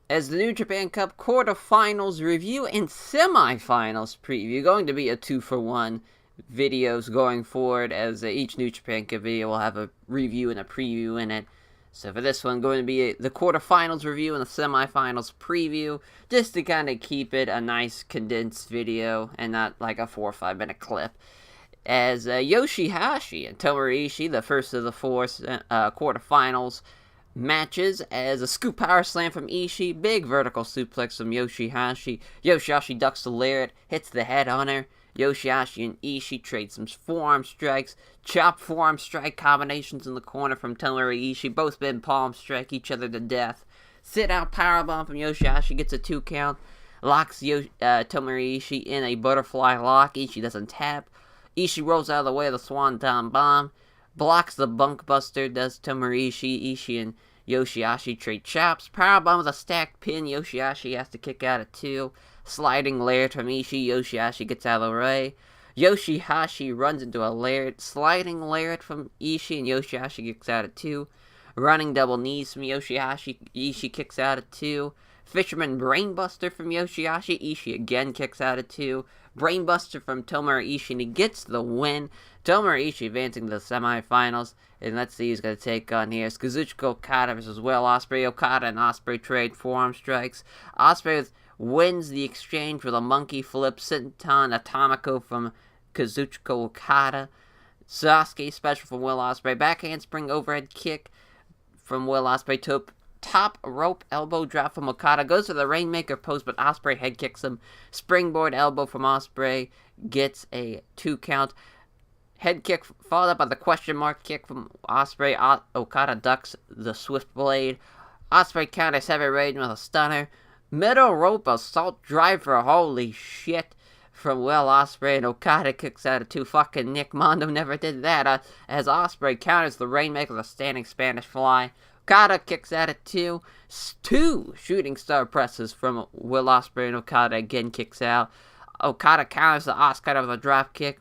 as the New Japan Cup quarterfinals review and semifinals preview. Going to be a 2-for-1 videos going forward, as each New Japan Cup video will have a review and a preview in it. So for this one, going to be the quarterfinals review and the semifinals preview, just to kind of keep it a nice condensed video and not like a 4 or 5 minute clip. As Yoshihashi and Tomohiro Ishii, the first of the four quarterfinals matches, as a scoop power slam from Ishii, big vertical suplex from Yoshihashi. Yoshihashi ducks the lariat, hits the head on her. Yoshihashi and Ishii trade some forearm strikes, chop forearm strike combinations in the corner from Tomohiro Ishii. Both been palm strike each other to death. Sit out powerbomb from Yoshihashi, gets a 2 count. Locks Tomohiro Ishii in a butterfly lock. Ishii doesn't tap. Ishii rolls out of the way of the Swanton Bomb. Blocks the Bunk Buster, does Tomohiro Ishii. Ishii and Yoshihashi trade chops. Powerbomb with a stacked pin. Yoshihashi has to kick out at 2. Sliding lariat from Ishii. Yoshihashi gets out of the way. Yoshihashi runs into a lariat. Sliding lariat from Ishii, and Yoshihashi kicks out at 2. Running double knees from Yoshihashi. Ishii kicks out at 2. Fisherman Brainbuster from Yoshihashi. Ishii again kicks out at 2. Brainbuster from Tomohiro Ishii, and he gets the win. Tomohiro Ishii advancing to the semifinals. And let's see who's going to take on here. It's Kazuchika Okada versus Will Ospreay. Okada and Ospreay trade forearm strikes. Ospreay wins the exchange with a monkey flip senton atomico from Kazuchika Okada. Sasuke special from Will Ospreay. Backhand spring overhead kick from Will Ospreay to top rope elbow drop from Okada. Goes for the Rainmaker post, but Ospreay head kicks him. Springboard elbow from Ospreay. Gets a 2 count. Head kick followed up by the question mark kick from Ospreay. Okada ducks the swift blade. Ospreay counters Heavy Raiden with a stunner. Middle rope assault driver. Holy shit. From Will Ospreay, and Okada kicks out at 2. Fucking Nick Mondo never did that. As Ospreay counters the Rainmaker with a standing Spanish fly. Okada kicks out at 2. 2 shooting star presses from Will Ospreay, and Okada again kicks out. Okada counters the Oscar with a drop kick.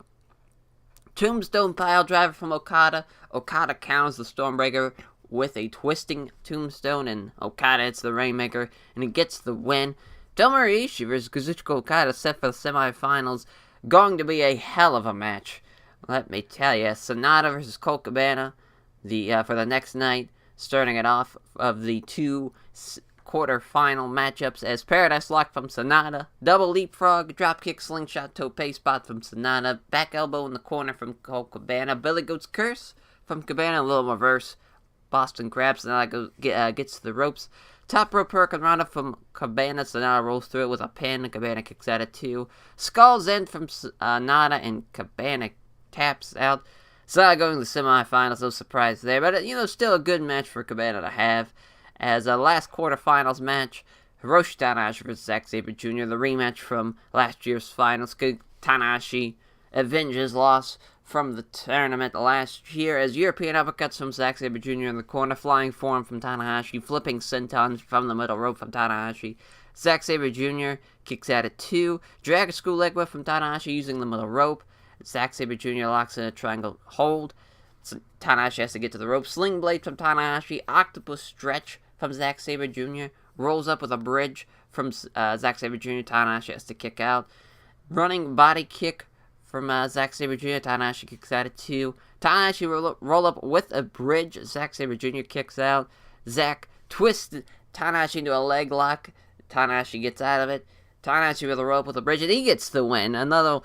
Tombstone pile driver from Okada. Okada counters the Stormbreaker with a twisting tombstone, and Okada hits the Rainmaker, and he gets the win. Tomohiro Ishii versus Kazuchika Okada set for the semifinals. Going to be a hell of a match, let me tell you. Sonata versus Colt Cabana for the next night, starting it off of the 2 quarter-final matchups, as Paradise Lock from Sonata, double leapfrog, dropkick, slingshot, tope spot from Sonata, back elbow in the corner from Colt Cabana, Billy Goat's Curse from Cabana, a little reverse Boston Crab. Sonata gets to the ropes. Top rope hurricanrana from Cabana. Sonata rolls through it with a pin. Cabana kicks out at 2. Skull's End from Sonata, and Cabana taps out. Sonata going to the semifinals. No surprise there, but still a good match for Cabana to have. As a last quarterfinals match, Hiroshi Tanahashi versus Zack Sabre Jr., the rematch from last year's finals. Tanahashi avenges his loss from the tournament last year, as European uppercuts from Zack Sabre Jr. in the corner, flying forearm from Tanahashi, flipping senton from the middle rope from Tanahashi. Zack Sabre Jr. kicks out at 2. Dragon Screw leg whip from Tanahashi using the middle rope. Zack Sabre Jr. locks in a triangle hold. So Tanahashi has to get to the rope. Sling blade from Tanahashi. Octopus stretch from Zack Sabre Jr. Rolls up with a bridge from Zack Sabre Jr. Tanahashi has to kick out. Running body kick from Zack Sabre Jr. Tanahashi kicks out at 2. Tanahashi roll up with a bridge. Zack Sabre Jr. kicks out. Zack twists Tanahashi into a leg lock. Tanahashi gets out of it. Tanahashi with a rope with a bridge, and he gets the win. Another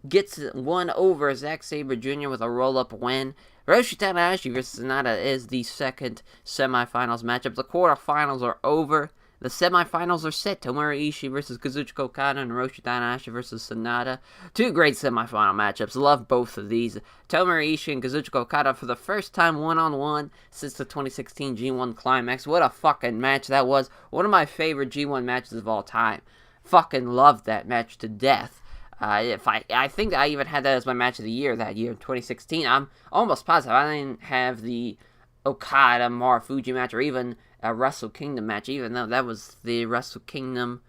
gets one over Zack Sabre Jr. with a roll-up win. Hiroshi Tanahashi versus Sonata is the second semifinals matchup. The quarterfinals are over. The semifinals are set. Tomohiro Ishii versus Kazuchika Okada, and Hiroshi Tanahashi versus Sonata. 2 great semifinal matchups. Love both of these. Tomohiro Ishii and Kazuchika Okada for the first time one-on-one since the 2016 G1 Climax. What a fucking match that was. One of my favorite G1 matches of all time. Fucking loved that match to death. I think I even had that as my match of the year that year, 2016. I'm almost positive I didn't have the Okada Marufuji match, or even a Wrestle Kingdom match, even though that was the Wrestle Kingdom.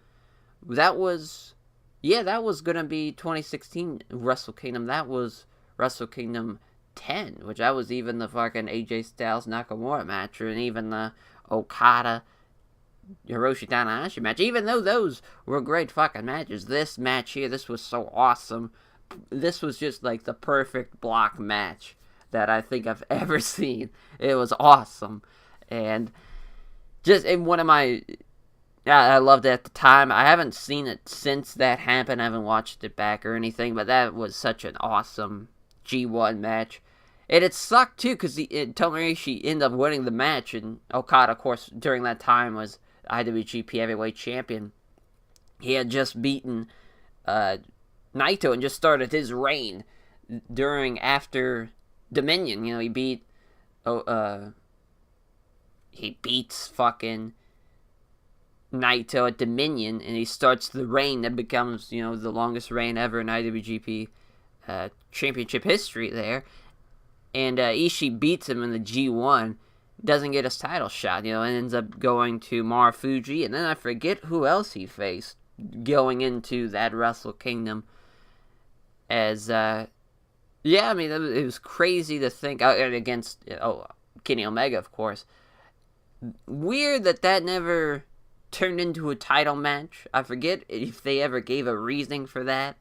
That was gonna be 2016 Wrestle Kingdom. That was Wrestle Kingdom 10, which that was even the fucking AJ Styles Nakamura match, and even the Okada Hiroshi Tanahashi match, even though those were great fucking matches. This match here, this was so awesome. This was just like the perfect block match that I think I've ever seen. It was awesome. And just in one of my... I loved it at the time. I haven't seen it since that happened. I haven't watched it back or anything, but that was such an awesome G1 match. And it sucked, too, because Tomoichi ended up winning the match, and Okada, of course, during that time was IWGP Heavyweight Champion. He had just beaten Naito and just started his reign after Dominion. You know, he beats fucking Naito at Dominion, and he starts the reign that becomes, the longest reign ever in IWGP Championship history there. And Ishii beats him in the G1, doesn't get his title shot, and ends up going to Marufuji, and then I forget who else he faced going into that Wrestle Kingdom. As, it was crazy to think, against, Kenny Omega, of course. Weird that never turned into a title match. I forget if they ever gave a reasoning for that.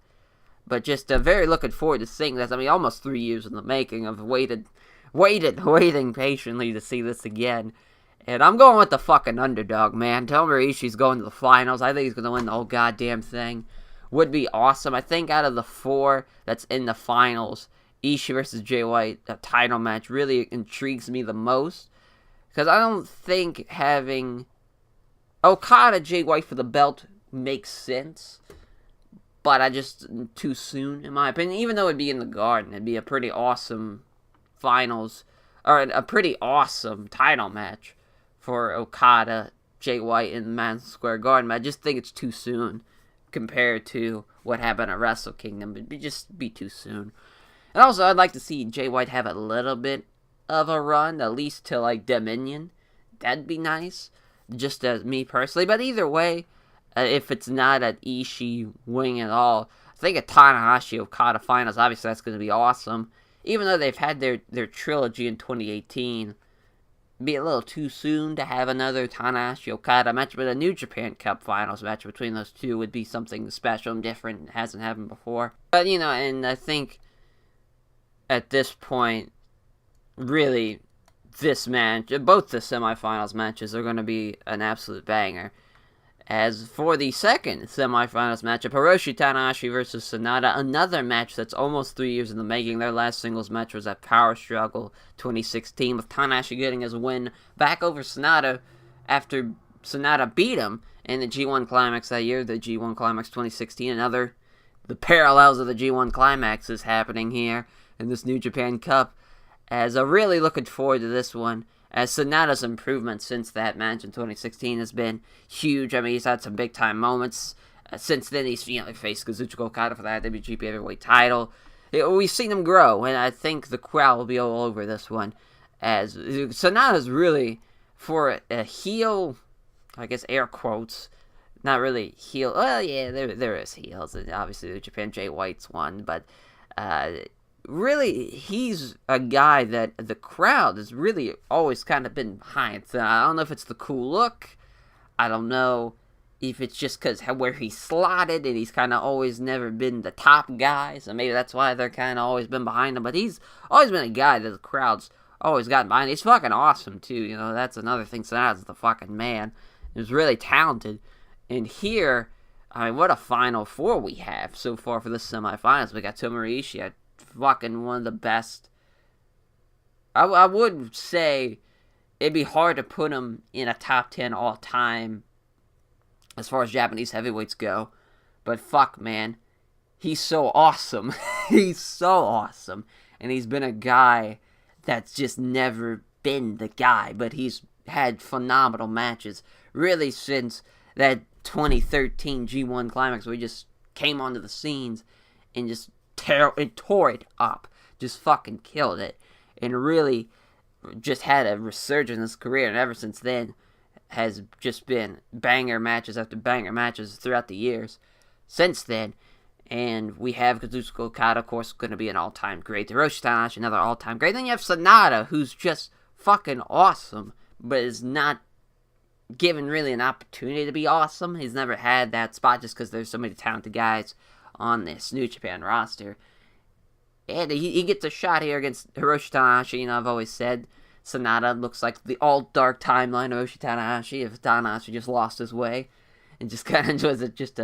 But just very looking forward to seeing this. I mean, almost 3 years in the making. I've waiting patiently to see this again. And I'm going with the fucking underdog, man. Tomohiro Ishii's going to the finals. I think he's going to win the whole goddamn thing. Would be awesome. I think out of the 4 that's in the finals, Ishii versus Jay White, a title match, really intrigues me the most. Because I don't think having Okada Jay White for the belt makes sense. But I just, too soon, in my opinion. Even though it'd be in the Garden, it'd be a pretty awesome finals, or a pretty awesome title match for Okada, Jay White, in Madison Square Garden. But I just think it's too soon compared to what happened at Wrestle Kingdom. It'd just be too soon. And also, I'd like to see Jay White have a little bit of a run, at least to, like, Dominion. That'd be nice, just as me personally. But either way, if it's not at Ishii winning at all, I think a Tanahashi Okada finals, obviously that's going to be awesome. Even though they've had their trilogy in 2018, it'd be a little too soon to have another Tanahashi Okada match, but a New Japan Cup finals match between those two would be something special and different. It hasn't happened before. But, and I think at this point, really, this match, both the semifinals matches are going to be an absolute banger. As for the second semifinals matchup, Hiroshi Tanahashi versus Sanada, another match that's almost 3 years in the making. Their last singles match was at Power Struggle 2016, with Tanahashi getting his win back over Sanada after Sanada beat him in the G1 Climax that year, the G1 Climax 2016. The parallels of the G1 Climax is happening here in this New Japan Cup. As I'm really looking forward to this one, as Sanada's improvement since that match in 2016 has been huge. I mean, he's had some big-time moments. Since then, he's faced Kazuchika Okada for the IWGP Heavyweight title. We've seen him grow, and I think the crowd will be all over this one. As Sanada's really, for a heel, I guess air quotes, not really heel. Well, yeah, there is heels. Obviously, the Japan Jay White's one, but really, he's a guy that the crowd has really always kind of been behind. So I don't know if it's the cool look. I don't know if it's just because where he's slotted and he's kind of always never been the top guy. So maybe that's why they're kind of always been behind him. But he's always been a guy that the crowd's always gotten behind. He's fucking awesome, too. That's another thing. Sanada's the fucking man. He's really talented. And here, I mean, what a Final Four we have so far for the semifinals. We got Tomohiro Ishii at fucking one of the best. I would say it'd be hard to put him in a top 10 all time as far as Japanese heavyweights go, but fuck, man, he's so awesome. He's so awesome, and he's been a guy that's just never been the guy, but he's had phenomenal matches really since that 2013 G1 Climax where he just came onto the scenes and just tore it up, just fucking killed it, and really just had a resurgence in his career, and ever since then has just been banger matches after banger matches throughout the years since then. And we have Kazuchika Okada, of course, going to be an all-time great. Hiroshi Tanahashi, another all-time great. Then you have Sanada, who's just fucking awesome, but is not given really an opportunity to be awesome. He's never had that spot just because there's so many talented guys on this New Japan roster. And he gets a shot here against Hiroshi Tanahashi. You know, I've always said Sanada looks like the all-dark timeline of Hiroshi Tanahashi if Tanahashi just lost his way and just kind of was just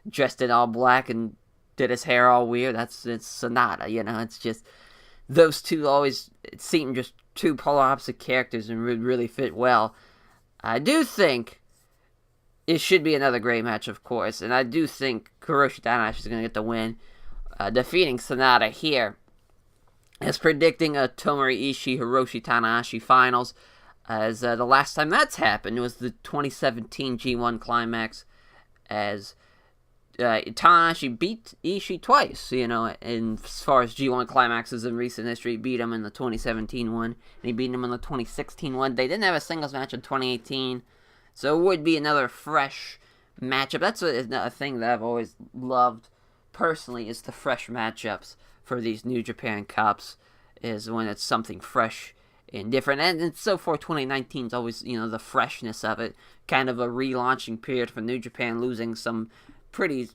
dressed in all black and did his hair all weird. It's Sanada, you know. It's just those two always seem just two polar opposite characters and would really fit well. I do think it should be another great match, of course, and I do think Hiroshi Tanahashi is going to get the win, defeating Sanada here. As predicting a Tomohiro Ishii Hiroshi Tanahashi finals, as the last time that's happened was the 2017 G1 Climax, as Tanahashi beat Ishii twice, you know, and as far as G1 Climaxes in recent history, beat him in the 2017 one, and he beat him in the 2016 one. They didn't have a singles match in 2018, so it would be another fresh matchup. That's a thing that I've always loved, personally, is the fresh matchups for these New Japan Cups, is when it's something fresh and different. And so far, 2019 is always, you know, the freshness of it, kind of a relaunching period for New Japan, losing some pretty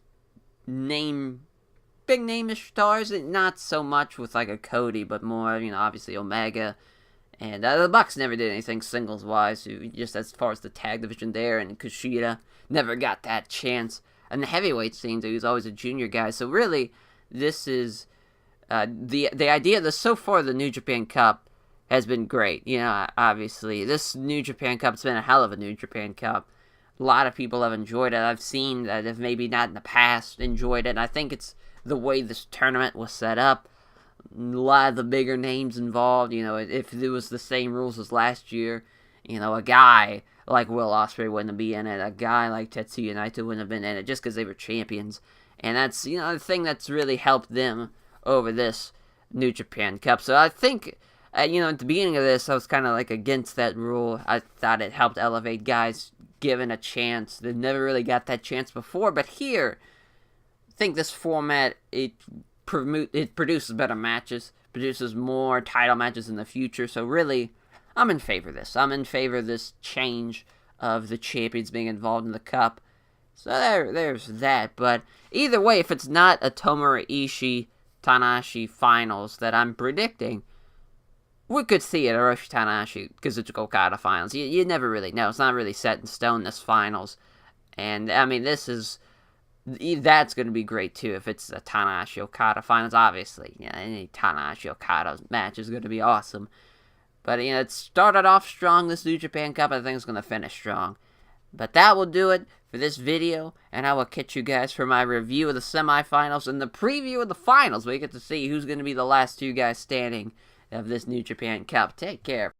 big name-ish stars, not so much with like a Cody, but more, you know, obviously Omega, and the Bucks never did anything singles-wise, just as far as the tag division there, and Kushida never got that chance, and the heavyweight scene, he was always a junior guy, so really, this is, the idea that so far the New Japan Cup has been great, you know, obviously, this New Japan Cup's been a hell of a New Japan Cup. A lot of people have enjoyed it. I've seen that have maybe not in the past enjoyed it. And I think it's the way this tournament was set up. A lot of the bigger names involved. You know, if it was the same rules as last year, you know, a guy like Will Ospreay wouldn't be in it. A guy like Tetsuya Naito wouldn't have been in it just because they were champions. And that's, you know, the thing that's really helped them over this New Japan Cup. So I think, you know, at the beginning of this, I was kind of like against that rule. I thought it helped elevate guys given a chance. They never really got that chance before, but here, I think this format, it produces better matches, produces more title matches in the future, so really, I'm in favor of this. I'm in favor of this change of the champions being involved in the Cup. So there's that, but either way, if it's not a Tomohiro Ishii Tanahashi finals that I'm predicting, we could see it, Hiroshi Tanahashi, Kazuchika Okada finals. You never really know. It's not really set in stone, this finals. And, I mean, that's going to be great, too, if it's a Tanahashi Okada finals, obviously. You know, any Tanahashi Okada match is going to be awesome. But, you know, it started off strong, this New Japan Cup. I think it's going to finish strong. But that will do it for this video, and I will catch you guys for my review of the semifinals and the preview of the finals, where you get to see who's going to be the last two guys standing of this New Japan Cup. Take care.